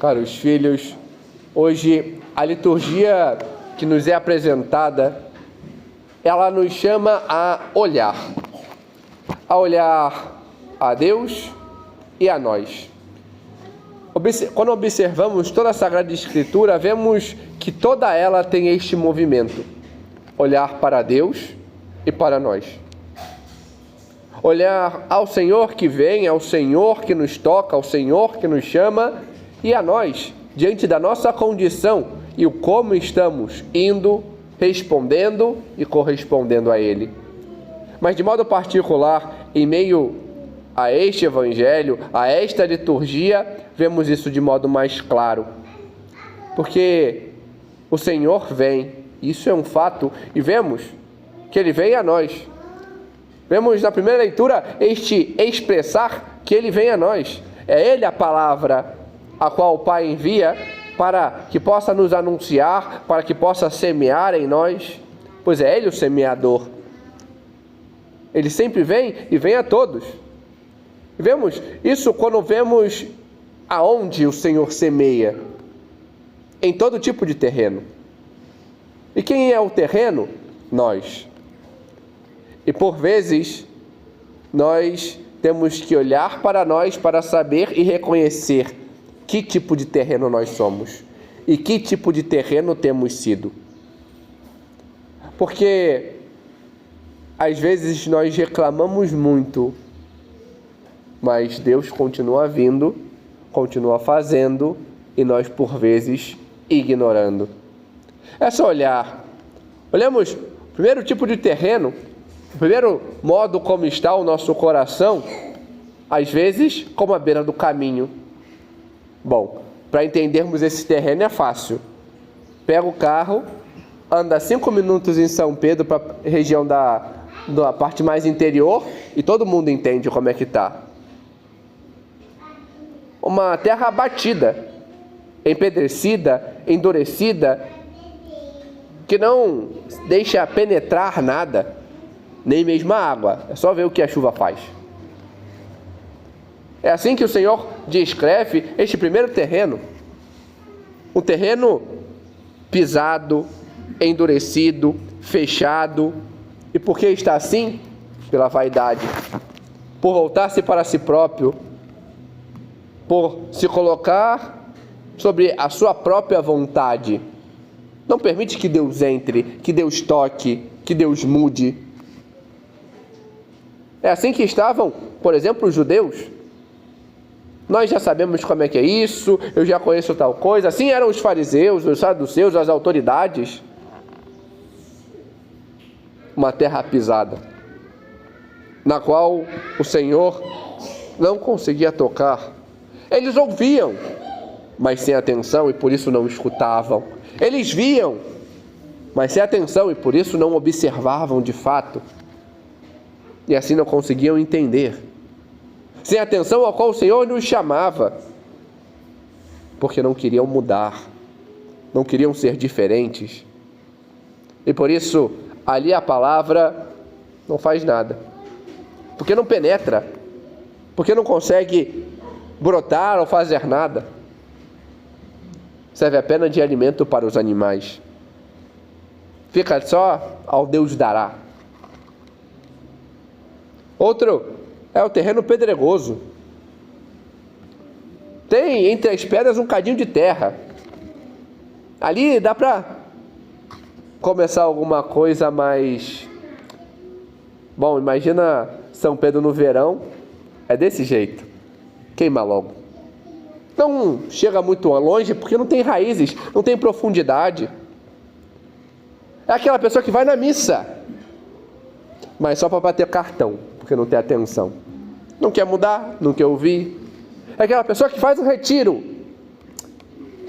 Caros filhos, hoje a liturgia que nos é apresentada, ela nos chama a olhar a Deus e a nós. Quando observamos toda a Sagrada Escritura, vemos que toda ela tem este movimento: olhar para Deus e para nós. Olhar ao Senhor que vem, ao Senhor que nos toca, ao Senhor que nos chama, e a nós, diante da nossa condição e o como estamos indo, respondendo e correspondendo a Ele. Mas de modo particular, em meio a este Evangelho, a esta liturgia, vemos isso de modo mais claro. Porque o Senhor vem, isso é um fato, e vemos que Ele vem a nós. Vemos na primeira leitura este expressar que Ele vem a nós. É Ele a palavra a qual o Pai envia para que possa nos anunciar, para que possa semear em nós, pois é Ele o semeador. Ele sempre vem e vem a todos. Vemos isso quando vemos aonde o Senhor semeia, em todo tipo de terreno. E quem é o terreno? Nós. E por vezes, nós temos que olhar para nós para saber e reconhecer que tipo de terreno nós somos e que tipo de terreno temos sido. Porque às vezes nós reclamamos muito, mas Deus continua vindo, continua fazendo, e nós por vezes ignorando. É só olhar. Olhamos o primeiro tipo de terreno, o primeiro modo como está o nosso coração, às vezes como a beira do caminho. Bom, para entendermos esse terreno é fácil. Pega o carro, anda 5 minutos em São Pedro, para a região da parte mais interior, e todo mundo entende como é que está. Uma terra abatida, empedrecida, endurecida, que não deixa penetrar nada, nem mesmo a água. É só ver o que a chuva faz. É assim que o Senhor descreve este primeiro terreno. Um terreno pisado, endurecido, fechado. E por que está assim? Pela vaidade. Por voltar-se para si próprio. Por se colocar sobre a sua própria vontade. Não permite que Deus entre, que Deus toque, que Deus mude. É assim que estavam, por exemplo, os judeus. Nós já sabemos como é que é isso, eu já conheço tal coisa. Assim eram os fariseus, os saduceus, as autoridades. Uma terra pisada, na qual o Senhor não conseguia tocar. Eles ouviam, mas sem atenção, e por isso não escutavam. Eles viam, mas sem atenção, e por isso não observavam de fato. E assim não conseguiam entender. Sem atenção ao qual o Senhor nos chamava, porque não queriam mudar, não queriam ser diferentes. E por isso, ali a palavra não faz nada, porque não penetra, porque não consegue brotar ou fazer nada. Serve apenas de alimento para os animais. Fica só ao Deus dará. Outro é o terreno pedregoso. Tem entre as pedras um cadinho de terra. Ali dá para começar alguma coisa mais... Bom, imagina São Pedro no verão. É desse jeito. Queima logo. Não chega muito longe porque não tem raízes, não tem profundidade. É aquela pessoa que vai na missa, mas só para bater cartão, porque não tem atenção. Não quer mudar, não quer ouvir. É aquela pessoa que faz um retiro,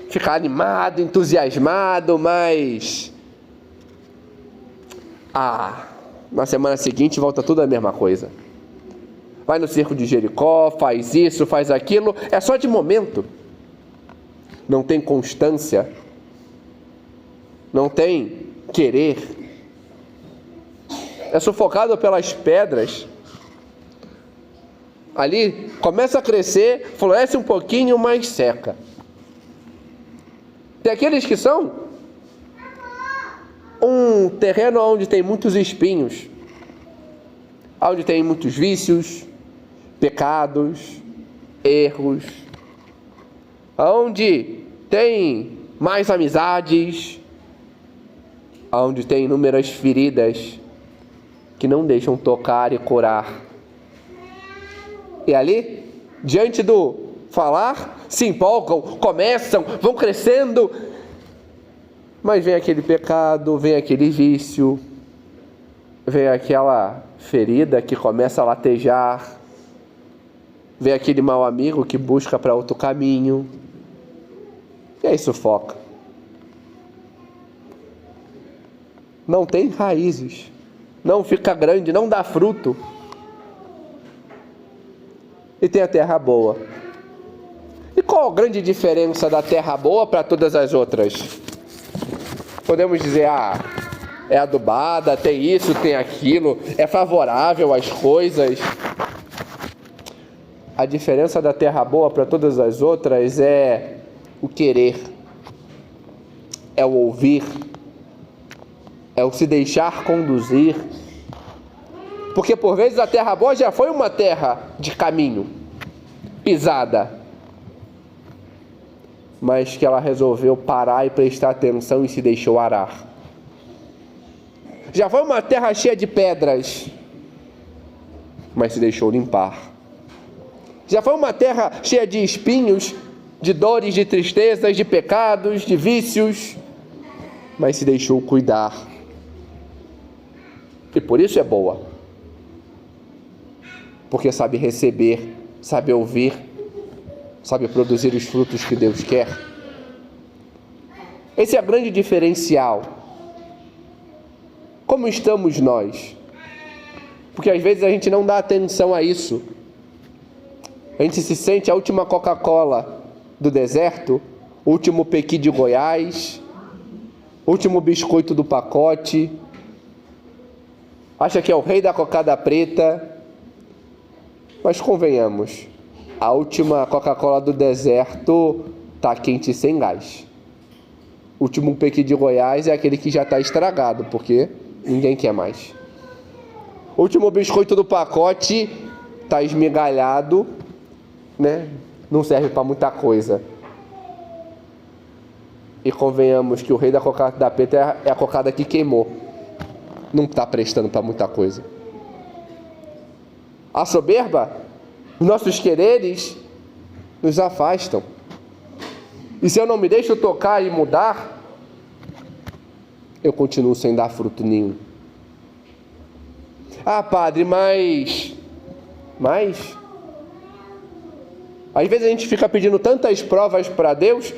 fica animado, entusiasmado, mas... na semana seguinte volta tudo a mesma coisa. Vai no circo de Jericó, faz isso, faz aquilo, é só de momento. Não tem constância, não tem querer. É sufocado pelas pedras. Ali começa a crescer, floresce um pouquinho, mas seca. Tem aqueles que são um terreno onde tem muitos espinhos, onde tem muitos vícios, pecados, erros, onde tem mais amizades, onde tem inúmeras feridas que não deixam tocar e curar. E ali, diante do falar, se empolgam, começam, vão crescendo, mas vem aquele pecado, vem aquele vício, vem aquela ferida que começa a latejar, vem aquele mau amigo que busca para outro caminho, e aí sufoca. Não tem raízes, não fica grande, não dá fruto. E tem a terra boa. E qual a grande diferença da terra boa para todas as outras? Podemos dizer, é adubada, tem isso, tem aquilo, é favorável às coisas. A diferença da terra boa para todas as outras é o querer, é o ouvir, é o se deixar conduzir. Porque por vezes a terra boa já foi uma terra de caminho, pisada, mas que ela resolveu parar e prestar atenção e se deixou arar. Já foi uma terra cheia de pedras, mas se deixou limpar. Já foi uma terra cheia de espinhos, de dores, de tristezas, de pecados, de vícios, mas se deixou cuidar. E por isso é boa. Porque sabe receber, sabe ouvir, sabe produzir os frutos que Deus quer. Esse é o grande diferencial. Como estamos nós? Porque às vezes a gente não dá atenção a isso. A gente se sente a última Coca-Cola do deserto, o último pequi de Goiás, o último biscoito do pacote. Acha que é o rei da cocada preta. Mas convenhamos, a última Coca-Cola do deserto está quente e sem gás. O último pequi de Goiás é aquele que já está estragado, porque ninguém quer mais. O último biscoito do pacote está esmigalhado, né? Não serve para muita coisa. E convenhamos que o rei da cocada preta é a cocada que queimou. Não está prestando para muita coisa. A soberba, os nossos quereres, nos afastam. E se eu não me deixo tocar e mudar, eu continuo sem dar fruto nenhum. Ah, padre, mas... Às vezes a gente fica pedindo tantas provas para Deus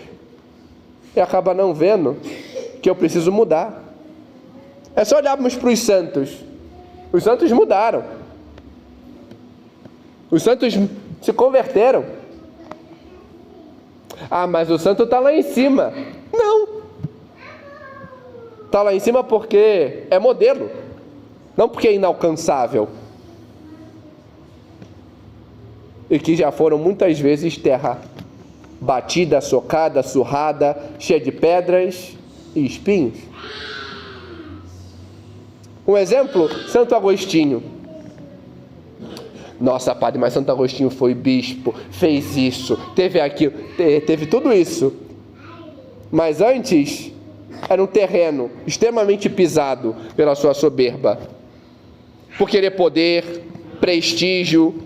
e acaba não vendo que eu preciso mudar. É só olharmos para os santos. Os santos mudaram. Os santos se converteram. Ah, mas o santo está lá em cima. Não. Está lá em cima porque é modelo. Não porque é inalcançável. E que já foram muitas vezes terra batida, socada, surrada, cheia de pedras e espinhos. Um exemplo, Santo Agostinho. Nossa, padre, mas Santo Agostinho foi bispo, fez isso, teve aquilo, teve tudo isso. Mas antes, era um terreno extremamente pisado pela sua soberba. Por querer poder, prestígio,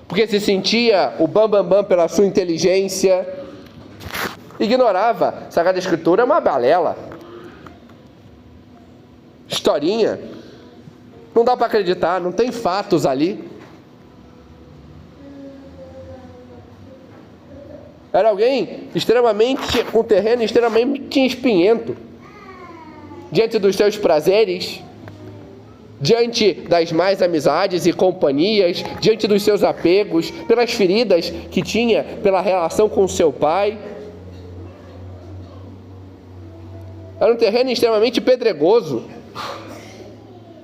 porque se sentia o bambambam pela sua inteligência. Ignorava, Sagrada Escritura é uma balela. Historinha. Não dá para acreditar, não tem fatos ali. Era alguém extremamente, com terreno extremamente espinhento, diante dos seus prazeres, diante das mais amizades e companhias, diante dos seus apegos, pelas feridas que tinha pela relação com seu pai. Era um terreno extremamente pedregoso.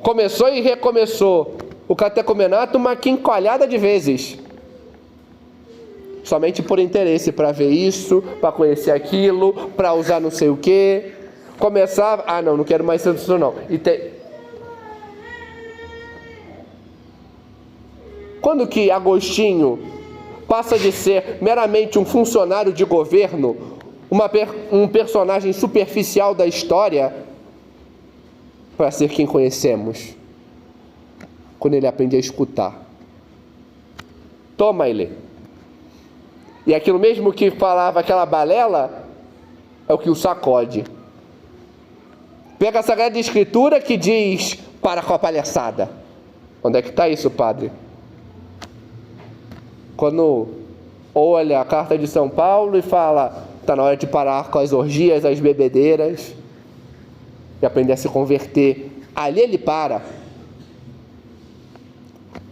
Começou e recomeçou o catecumenato uma quinqualhada de vezes. somente por interesse, para ver isso, para conhecer aquilo, para usar não sei o quê. Começar, não quero mais isso não. Quando que Agostinho passa de ser meramente um funcionário de governo, um personagem superficial da história, para ser quem conhecemos? Quando ele aprende a escutar. Toma ele. E aquilo mesmo que falava aquela balela, é o que o sacode. Pega a Sagrada Escritura que diz, para com a palhaçada. Onde é que está isso, padre? Quando olha a carta de São Paulo e fala, está na hora de parar com as orgias, as bebedeiras, e aprender a se converter. Ali ele para.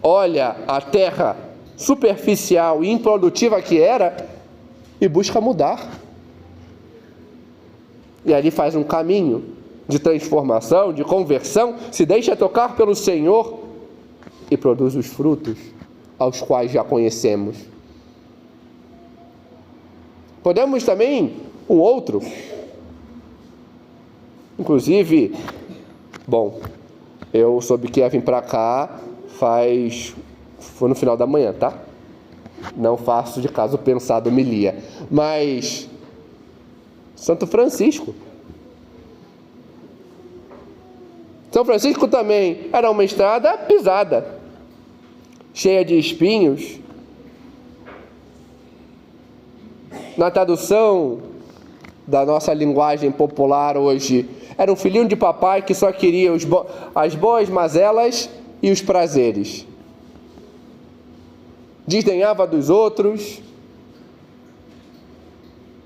Olha a terra superficial e improdutiva que era e busca mudar. E ali faz um caminho de transformação, de conversão, se deixa tocar pelo Senhor e produz os frutos aos quais já conhecemos. Podemos também um outro, inclusive, eu soube que ia vir para cá foi no final da manhã, tá? Não faço de caso pensado homilia, mas Santo Francisco. São Francisco também era uma estrada pisada, cheia de espinhos. Na tradução da nossa linguagem popular hoje, era um filhinho de papai que só queria as boas mazelas e os prazeres. Desdenhava dos outros.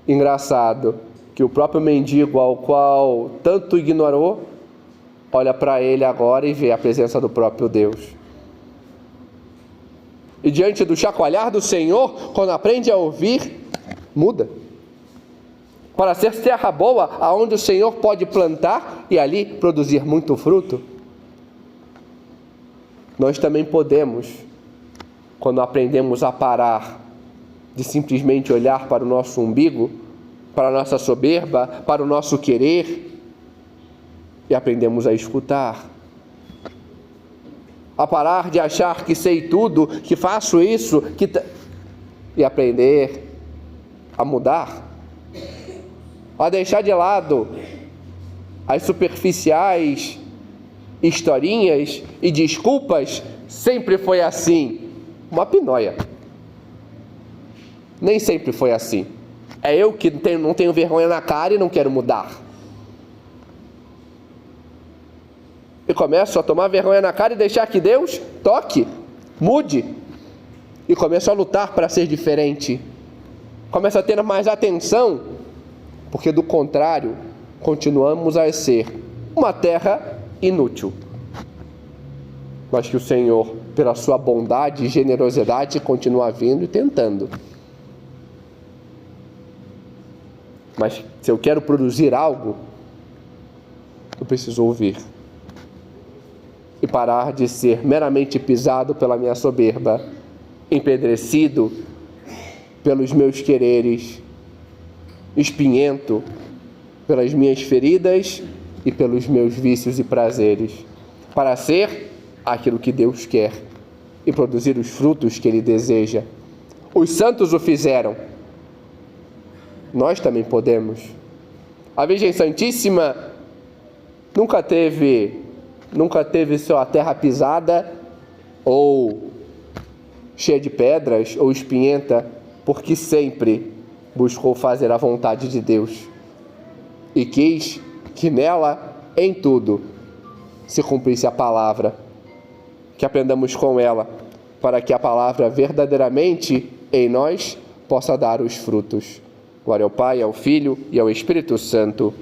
Engraçado que o próprio mendigo ao qual tanto ignorou, olha para ele agora e vê a presença do próprio Deus. E diante do chacoalhar do Senhor, quando aprende a ouvir, muda. Para ser terra boa, aonde o Senhor pode plantar e ali produzir muito fruto. Nós também podemos, quando aprendemos a parar de simplesmente olhar para o nosso umbigo, para a nossa soberba, para o nosso querer, e aprendemos a escutar. A parar de achar que sei tudo, que faço isso, e aprender a mudar. A deixar de lado as superficiais historinhas e desculpas, sempre foi assim. Uma pinóia. Nem sempre foi assim. É eu que não tenho vergonha na cara e não quero mudar. E começo a tomar vergonha na cara e deixar que Deus toque, mude. E começo a lutar para ser diferente. Começo a ter mais atenção, porque do contrário, continuamos a ser uma terra inútil. Mas que o Senhor, pela sua bondade e generosidade, continua vindo e tentando. Mas se eu quero produzir algo, eu preciso ouvir. E parar de ser meramente pisado pela minha soberba, empedrecido pelos meus quereres, espinhento pelas minhas feridas e pelos meus vícios e prazeres, para ser aquilo que Deus quer e produzir os frutos que Ele deseja. Os santos o fizeram. Nós também podemos. A Virgem Santíssima nunca teve sua terra pisada ou cheia de pedras ou espinhenta, porque sempre buscou fazer a vontade de Deus e quis que nela, em tudo, se cumprisse a palavra, que aprendamos com ela, para que a palavra verdadeiramente em nós possa dar os frutos. Glória ao Pai, ao Filho e ao Espírito Santo.